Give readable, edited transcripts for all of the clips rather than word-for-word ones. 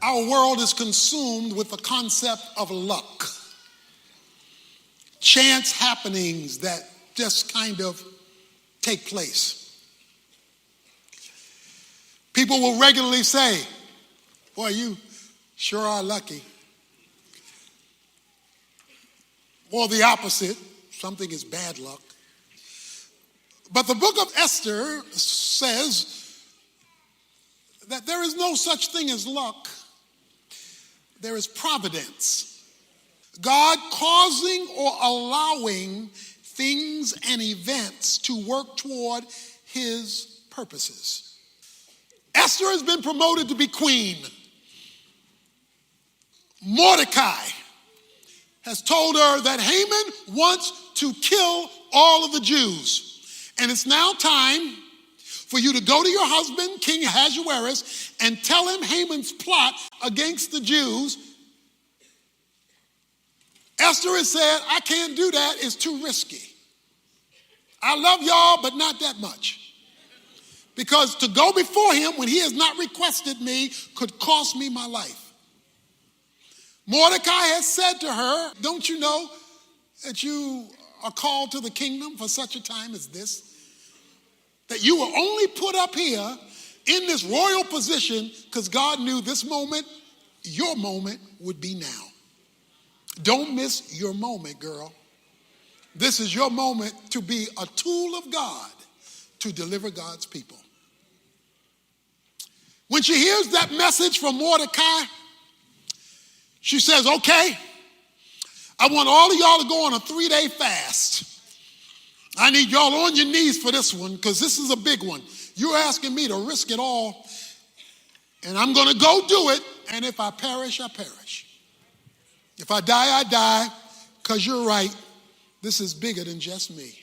Our world is consumed with the concept of luck. Chance happenings that just kind of take place. People will regularly say, boy, you sure are lucky. Or the opposite, something is bad luck. But the book of Esther says that there is no such thing as luck. There is providence. God causing or allowing things and events to work toward his purposes. Esther has been promoted to be queen. Mordecai has told her that Haman wants to kill all of the Jews. And it's now time for you to go to your husband, King Ahasuerus, and tell him Haman's plot against the Jews. Esther has said, I can't do that. It's too risky. I love y'all, but not that much. Because to go before him when he has not requested me could cost me my life. Mordecai has said to her, don't you know that you are called to the kingdom for such a time as this? That you were only put up here in this royal position because God knew this moment, your moment would be now. Don't miss your moment, girl. This is your moment to be a tool of God to deliver God's people. When she hears that message from Mordecai, she says, okay, I want all of y'all to go on a 3-day fast. I need y'all on your knees for this one because this is a big one. You're asking me to risk it all, and I'm going to go do it, and if I perish, I perish. If I die, I die, because you're right. This is bigger than just me.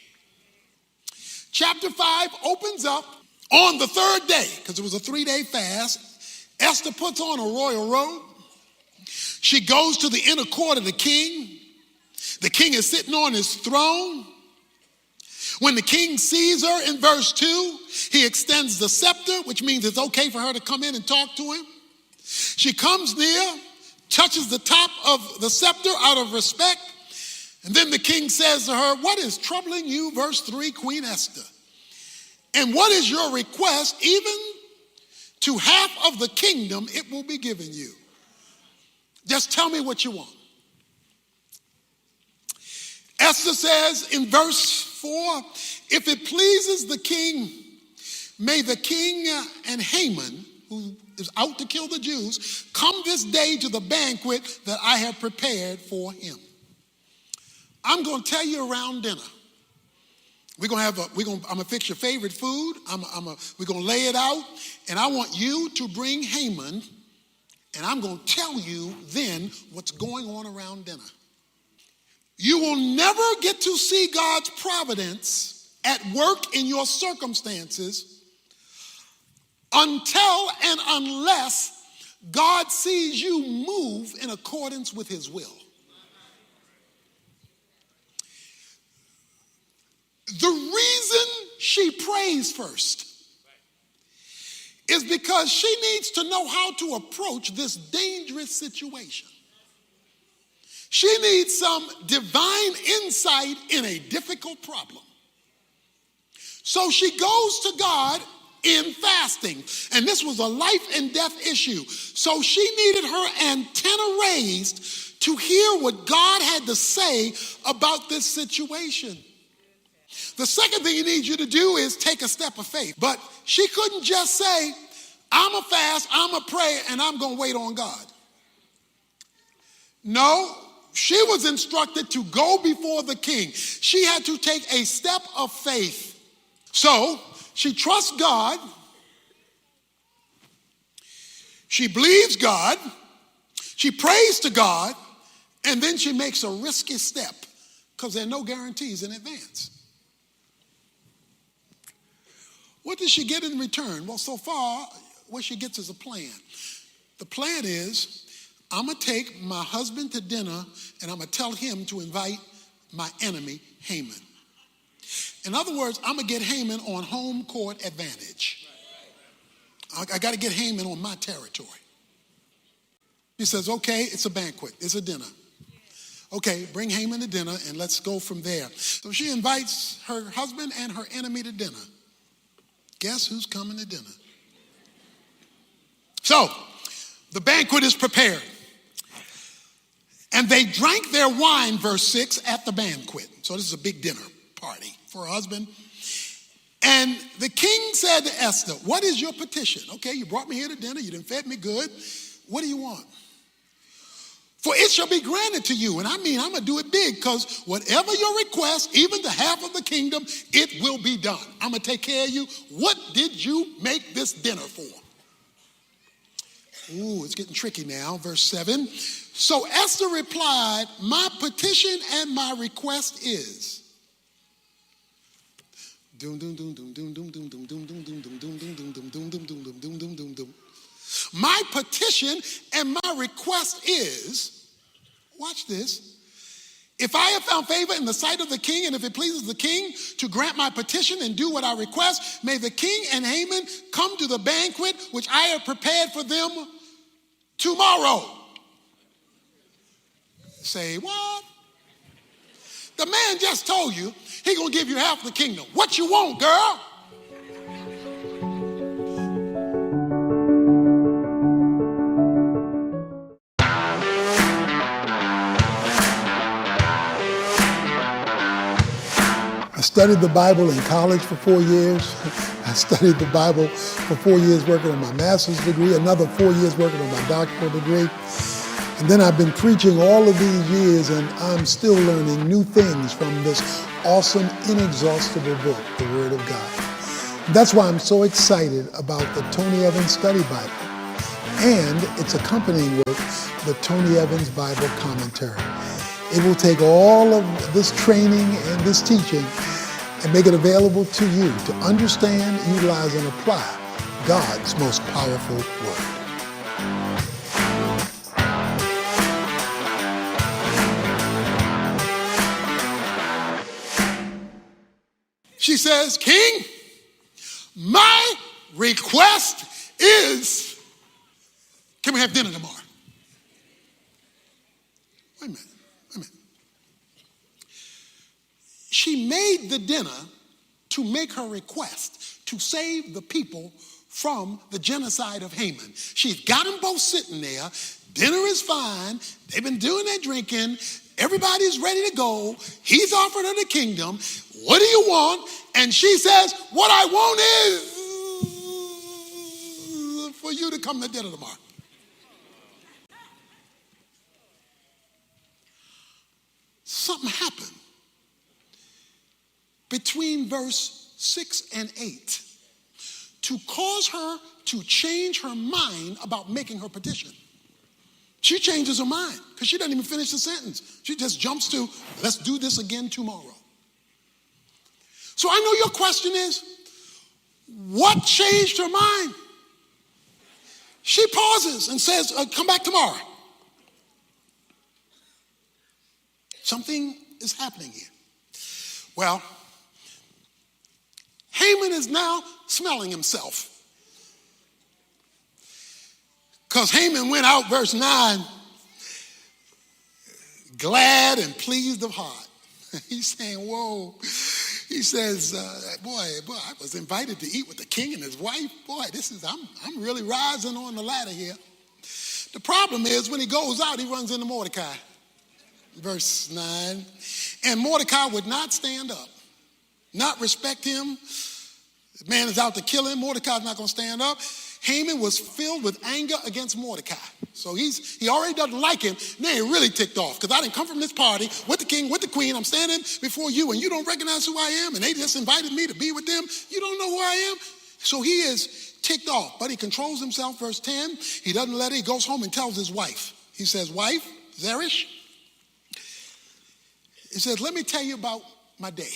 Chapter 5 opens up on the 3rd day, because it was a 3-day fast. Esther puts on a royal robe. She goes to the inner court of the king. The king is sitting on his throne. When the king sees her in verse 2, he extends the scepter, which means it's okay for her to come in and talk to him. She comes near, touches the top of the scepter out of respect, and then the king says to her, what is troubling you, verse 3, Queen Esther? And what is your request? Even to half of the kingdom it will be given you. Just tell me what you want. Esther says in verse 4, if it pleases the king, may the king and Haman, who is out to kill the Jews, come this day to the banquet that I have prepared for him. I'm going to tell you around dinner. I'm going to fix your favorite food. We're going to lay it out, and I want you to bring Haman, and I'm going to tell you then what's going on around dinner. You will never get to see God's providence at work in your circumstances until and unless God sees you move in accordance with his will. The reason she prays first is because she needs to know how to approach this dangerous situation. She needs some divine insight in a difficult problem. So she goes to God in fasting. And this was a life and death issue. So she needed her antenna raised to hear what God had to say about this situation. The second thing he needs you to do is take a step of faith. But she couldn't just say, I'm a fast, I'm a pray, and I'm going to wait on God. No, she was instructed to go before the king. She had to take a step of faith. So she trusts God. She believes God. She prays to God. And then she makes a risky step because there are no guarantees in advance. What does she get in return? Well, so far, what she gets is a plan. The plan is, I'm going to take my husband to dinner and I'm going to tell him to invite my enemy, Haman. In other words, I'm going to get Haman on home court advantage. I got to get Haman on my territory. She says, okay, it's a banquet. It's a dinner. Okay, bring Haman to dinner and let's go from there. So she invites her husband and her enemy to dinner. Guess who's coming to dinner? So, the banquet is prepared. And they drank their wine, verse 6, at the banquet. So this is a big dinner party for her husband. And the king said to Esther, what is your petition? Okay, you brought me here to dinner. You done fed me good. What do you want? For it shall be granted to you. And I mean, I'm going to do it big, because whatever your request, even the half of the kingdom, it will be done. I'm going to take care of you. What did you make this dinner for? Ooh, it's getting tricky now. Verse 7. So Esther replied, my petition and my request is. My petition and my request is, watch this, if I have found favor in the sight of the king, and if it pleases the king to grant my petition and do what I request, may the king and Haman come to the banquet which I have prepared for them tomorrow. Say, what? The man just told you he gonna give you half the kingdom. What you want, girl? I studied the Bible in college for 4 years. I studied the Bible for 4 years working on my master's degree, another 4 years working on my doctoral degree. And then I've been preaching all of these years, and I'm still learning new things from this awesome, inexhaustible book, the Word of God. That's why I'm so excited about the Tony Evans Study Bible and its accompanying work, the Tony Evans Bible Commentary. It will take all of this training and this teaching and make it available to you to understand, utilize, and apply God's most powerful Word. She says, King, my request is, can we have dinner tomorrow? Wait a minute. She made the dinner to make her request to save the people from the genocide of Haman. She's got them both sitting there. Dinner is fine. They've been doing their drinking. Everybody's ready to go. He's offered her the kingdom. What do you want? And she says, what I want is for you to come to dinner tomorrow. Something happened between verse 6 and 8 to cause her to change her mind about making her petition. She changes her mind because she doesn't even finish the sentence. She just jumps to, let's do this again tomorrow. So I know your question is, what changed her mind? She pauses and says, come back tomorrow. Something is happening here. Well, Haman is now smelling himself. Because Haman went out, verse 9, glad and pleased of heart. He's saying, whoa. He says, boy, I was invited to eat with the king and his wife. Boy, I'm really rising on the ladder here. The problem is when he goes out, he runs into Mordecai. Verse 9, and Mordecai would not stand up, not respect him. The man is out to kill him. Mordecai's not going to stand up. Haman was filled with anger against Mordecai. So he already doesn't like him. Now he really ticked off because I didn't come from this party with the king, with the queen. I'm standing before you and you don't recognize who I am, and they just invited me to be with them. You don't know who I am. So he is ticked off, but he controls himself. Verse 10, he doesn't let it. He goes home and tells his wife. He says, wife, Zeresh, he says, let me tell you about my day.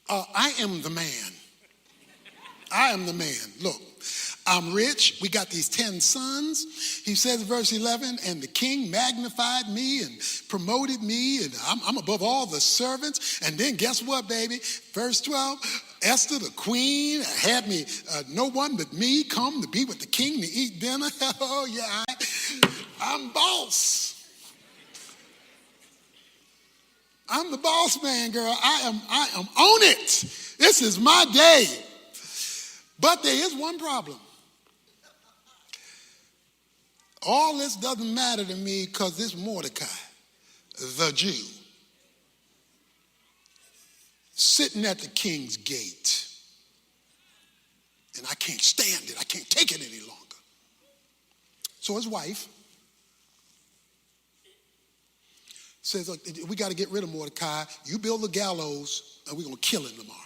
I am the man. I am the man. Look, I'm rich. We got these 10 sons. He says, verse 11, and the king magnified me and promoted me, and I'm above all the servants. And then guess what, baby? Verse 12, Esther, the queen, had me, no one but me come to be with the king to eat dinner. Oh, yeah. I'm boss. I'm the boss man, girl. I am on it. This is my day. But there is one problem. All this doesn't matter to me because this Mordecai, the Jew, sitting at the king's gate. And I can't stand it. I can't take it any longer. So his wife says, look, we got to get rid of Mordecai. You build the gallows and we're going to kill him tomorrow.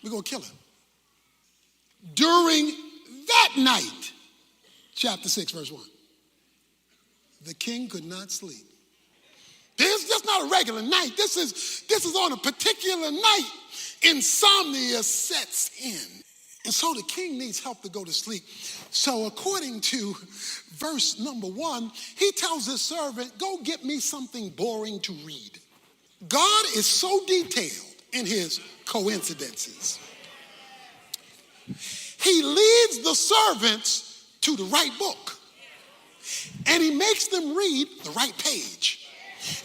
We're going to kill him. During that night, chapter 6, verse 1, the king could not sleep. This is just not a regular night. This is on a particular night. Insomnia sets in. And so the king needs help to go to sleep. So according to verse number 1, he tells his servant, go get me something boring to read. God is so detailed in his coincidences. He leads the servants to the right book. And he makes them read the right page.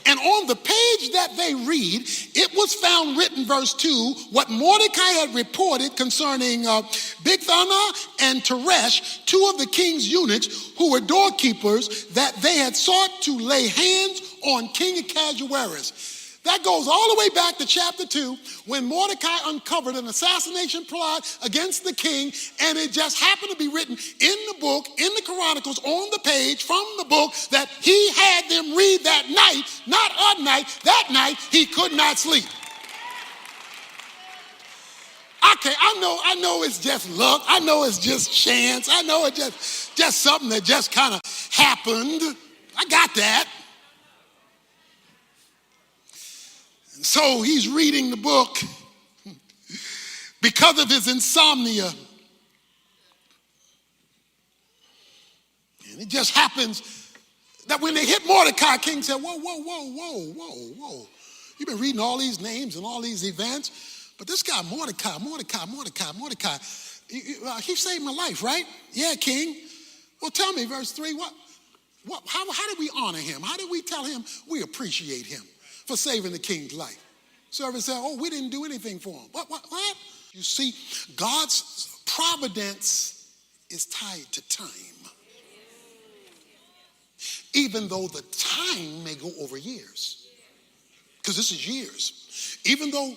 And on the page that they read, it was found written, verse 2, what Mordecai had reported concerning Bigthana and Teresh, two of the king's eunuchs who were doorkeepers, that they had sought to lay hands on King Ahasuerus. That goes all the way back to chapter 2 when Mordecai uncovered an assassination plot against the king, and it just happened to be written in the book, in the Chronicles, on the page from the book that he had them read that night, not a night, that night he could not sleep. Okay, I know it's just luck. I know it's just chance. I know it's just something that just kind of happened. I got that. So he's reading the book because of his insomnia. And it just happens that when they hit Mordecai, King said, whoa. You've been reading all these names and all these events, but this guy Mordecai, he saved my life, right? Yeah, King. Well, tell me, verse 3, how did we honor him? How did we tell him we appreciate him for saving the king's life? Servant said, oh, we didn't do anything for him. What? You see, God's providence is tied to time. Even though the time may go over years. Because this is years. Even though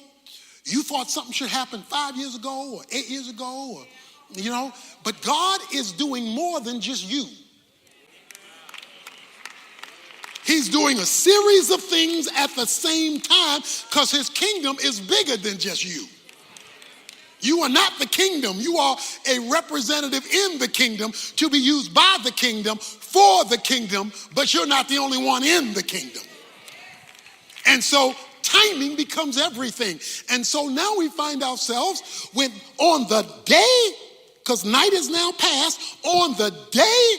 you thought something should happen 5 years ago or 8 years ago, or, but God is doing more than just you. He's doing a series of things at the same time because his kingdom is bigger than just you. You are not the kingdom. You are a representative in the kingdom to be used by the kingdom for the kingdom, but you're not the only one in the kingdom. And so timing becomes everything. And so now we find ourselves when on the day, because night is now past, on the day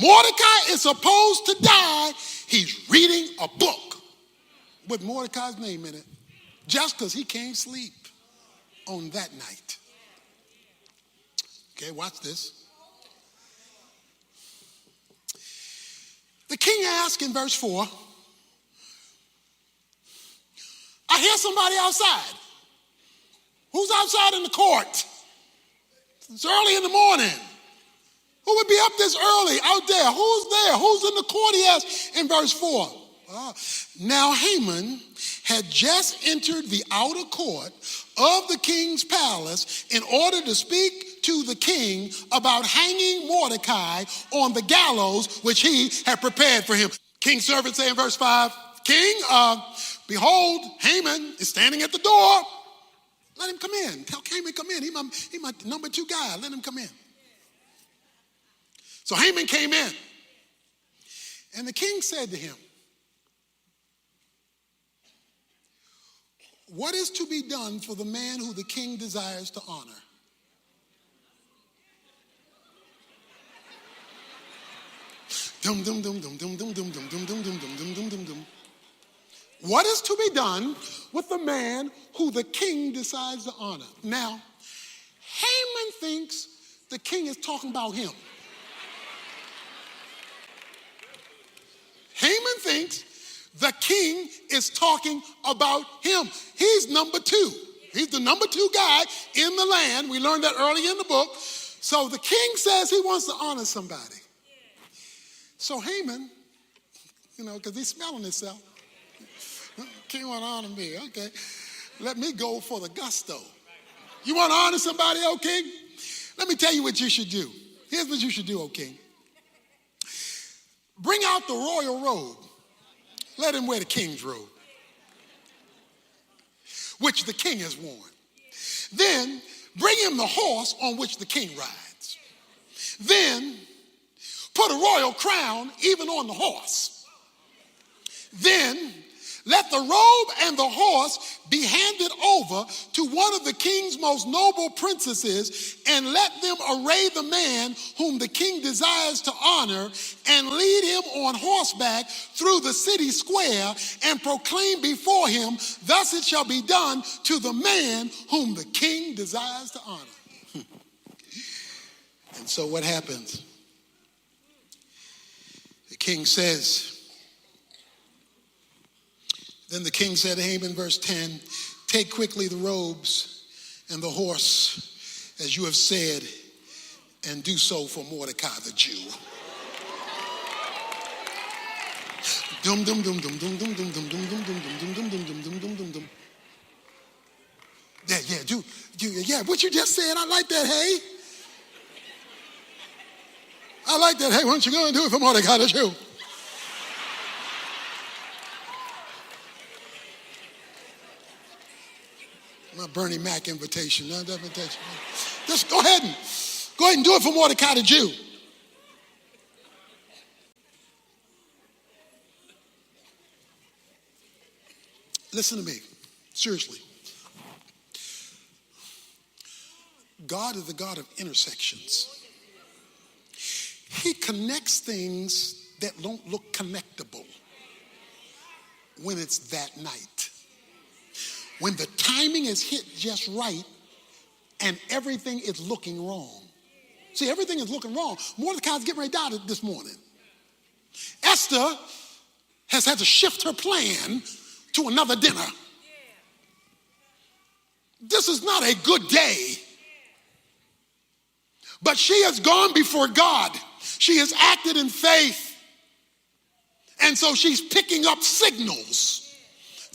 Mordecai is supposed to die, he's reading a book with Mordecai's name in it just because he can't sleep on that night. Okay, watch this. The king asks in verse 4, I hear somebody outside. Who's outside in the court? It's early in the morning. Who would be up this early out there? Who's there? Who's in the court? He asks in verse 4. Now Haman had just entered the outer court of the king's palace in order to speak to the king about hanging Mordecai on the gallows which he had prepared for him. King's servant say in verse 5, King, behold, Haman is standing at the door. Let him come in. Tell Haman come in. He my number 2 guy. Let him come in. So Haman came in, and the king said to him, what is to be done for the man who the king desires to honor? Dum dum dum dum dum dum dum dum dum dum dum dum dum dum dum. What is to be done with the man who the king decides to honor? Now, Haman thinks the king is talking about him. thinks the king is talking about him. He's number two. He's the number two guy in the land. We learned that early in the book. So the king says he wants to honor somebody. So Haman, because he's smelling himself. King want to honor me. Okay. Let me go for the gusto. You want to honor somebody, O king? Let me tell you what you should do. Here's what you should do, O king. Bring out the royal robe. Let him wear the king's robe, which the king has worn. Then bring him the horse on which the king rides. Then put a royal crown even on the horse. Then let the robe and the horse be handed over to one of the king's most noble princesses, and let them array the man whom the king desires to honor, and lead him on horseback through the city square, and proclaim before him, thus it shall be done to the man whom the king desires to honor. And so what happens? The king says, then the king said to Haman, verse 10, take quickly the robes and the horse, as you have said, and do so for Mordecai the Jew. Dum dum dum dum dum dum dum dum dum dum dum dum dum dum dum dum dum dum. Yeah, what you just said, I like that, hey. I like that, hey, why don't you go and do it for Mordecai the Jew? My Bernie Mac invitation, not that invitation. Just go ahead and do it for Mordecai the Jew. Listen to me, seriously. God is the God of intersections. He connects things that don't look connectable when it's that night. When the timing is hit just right and everything is looking wrong. See, everything is looking wrong. Mordecai's getting ready to die this morning. Esther has had to shift her plan to another dinner. This is not a good day. But she has gone before God. She has acted in faith. And so she's picking up signals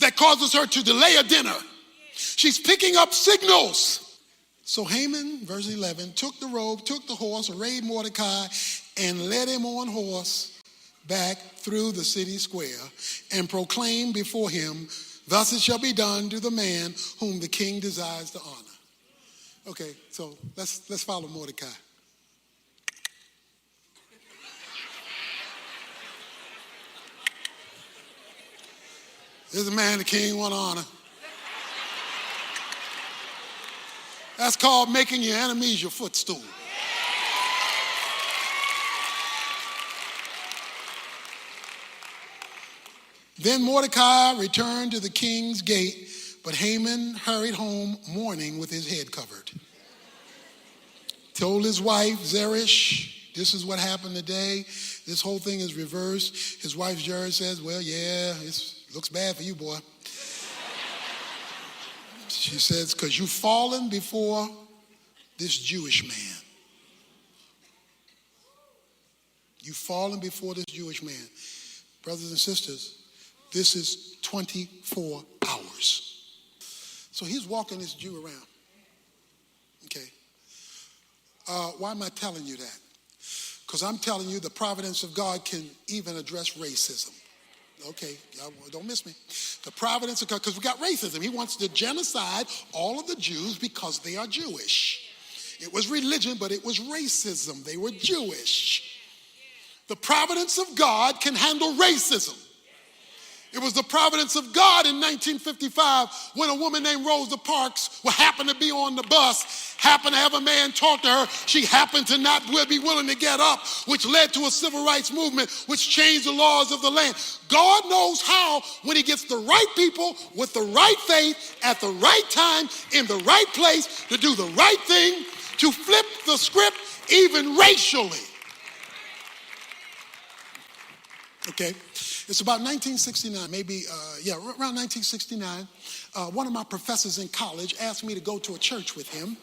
that causes her to delay a dinner. She's picking up signals. So Haman, verse 11, took the robe, took the horse, arrayed Mordecai, and led him on horse back through the city square, and proclaimed before him, thus it shall be done to the man whom the king desires to honor. Okay, so let's follow Mordecai. This is a man the king want to honor. That's called making your enemies your footstool. Then Mordecai returned to the king's gate, but Haman hurried home mourning with his head covered. Told his wife Zeresh, this is what happened today. This whole thing is reversed. His wife Zeresh says, well, yeah, it looks bad for you, boy. She says, because you've fallen before this Jewish man. You've fallen before this Jewish man. Brothers and sisters, this is 24 hours. So he's walking this Jew around. Okay. Why am I telling you that? Because I'm telling you the providence of God can even address racism. Okay, don't miss me. The providence of God, because we got racism. He wants to genocide all of the Jews because they are Jewish. It was religion, but it was racism. They were Jewish. The providence of God can handle racism. It was the providence of God in 1955 when a woman named Rosa Parks happened to be on the bus, happened to have a man talk to her. She happened to not be willing to get up, which led to a civil rights movement, which changed the laws of the land. God knows how, when he gets the right people with the right faith at the right time in the right place to do the right thing, to flip the script even racially. Okay. It's about 1969, maybe, around 1969. One of my professors in college asked me to go to a church with him,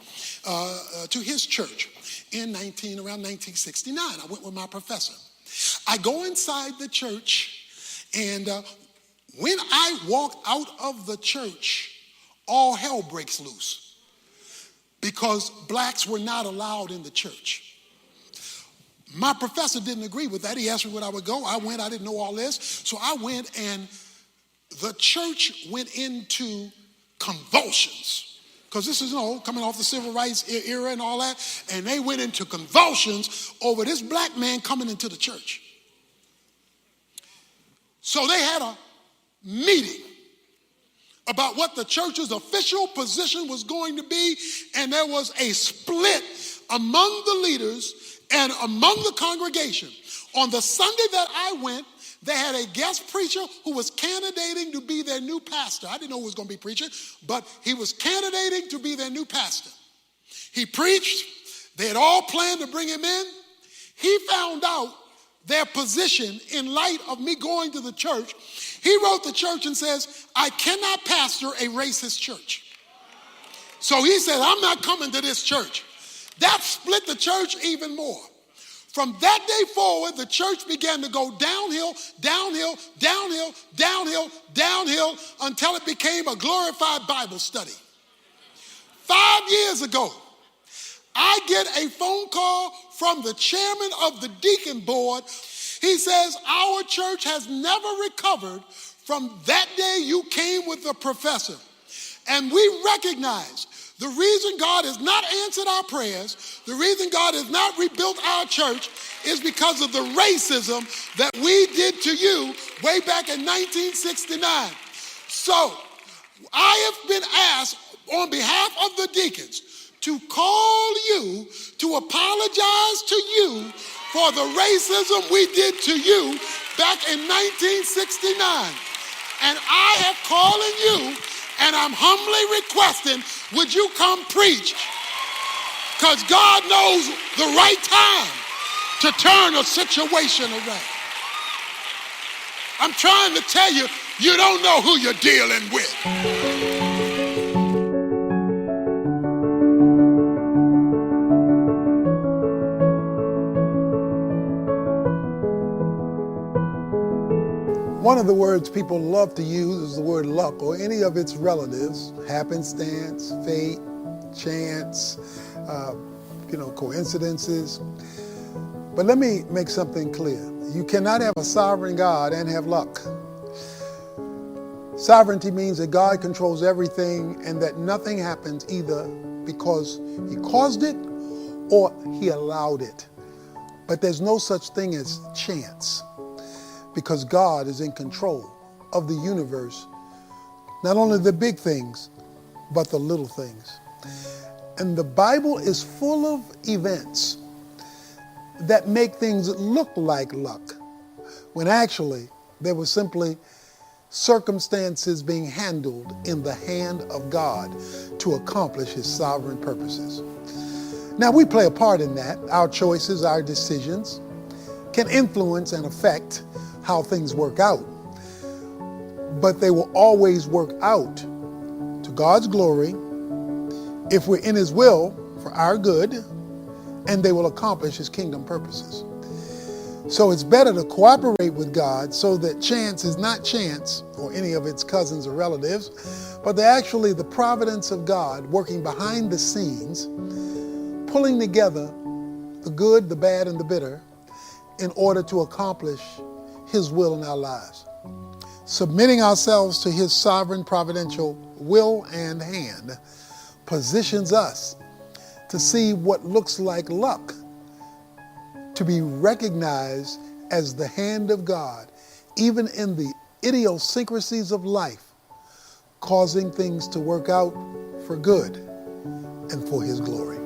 to his church around 1969. I went with my professor. I go inside the church, and when I walk out of the church, all hell breaks loose because blacks were not allowed in the church. My professor didn't agree with that. He asked me when I would go. I went. I didn't know all this. So I went, and the church went into convulsions. Because this is, coming off the civil rights era and all that. And they went into convulsions over this black man coming into the church. So they had a meeting about what the church's official position was going to be. And there was a split among the leaders and among the congregation. On the Sunday that I went, they had a guest preacher who was candidating to be their new pastor. I didn't know who was going to be preaching, but he was candidating to be their new pastor. He preached. They had all planned to bring him in. He found out their position in light of me going to the church. He wrote the church and says, I cannot pastor a racist church. So he said, I'm not coming to this church. That split the church even more. From that day forward, the church began to go downhill, downhill, downhill, downhill, downhill, until it became a glorified Bible study. 5 years ago, I get a phone call from the chairman of the deacon board. He says, our church has never recovered from that day you came with the professor. And we recognize the reason God has not answered our prayers, the reason God has not rebuilt our church is because of the racism that we did to you way back in 1969. So I have been asked on behalf of the deacons to call you to apologize to you for the racism we did to you back in 1969. And I am calling you, and I'm humbly requesting, would you come preach? Because God knows the right time to turn a situation around. I'm trying to tell you, you don't know who you're dealing with. One of the words people love to use is the word luck or any of its relatives, happenstance, fate, chance, coincidences. But let me make something clear. You cannot have a sovereign God and have luck. Sovereignty means that God controls everything and that nothing happens either because he caused it or he allowed it. But there's no such thing as chance, because God is in control of the universe, not only the big things, but the little things. And the Bible is full of events that make things look like luck, when actually there were simply circumstances being handled in the hand of God to accomplish his sovereign purposes. Now we play a part in that. Our choices, our decisions can influence and affect how things work out, but they will always work out to God's glory if we're in his will for our good, and they will accomplish his kingdom purposes. So it's better to cooperate with God so that chance is not chance or any of its cousins or relatives, but they're actually the providence of God working behind the scenes, pulling together the good, the bad, and the bitter in order to accomplish his will in our lives. Submitting ourselves to his sovereign providential will and hand positions us to see what looks like luck to be recognized as the hand of God, even in the idiosyncrasies of life, causing things to work out for good and for his glory.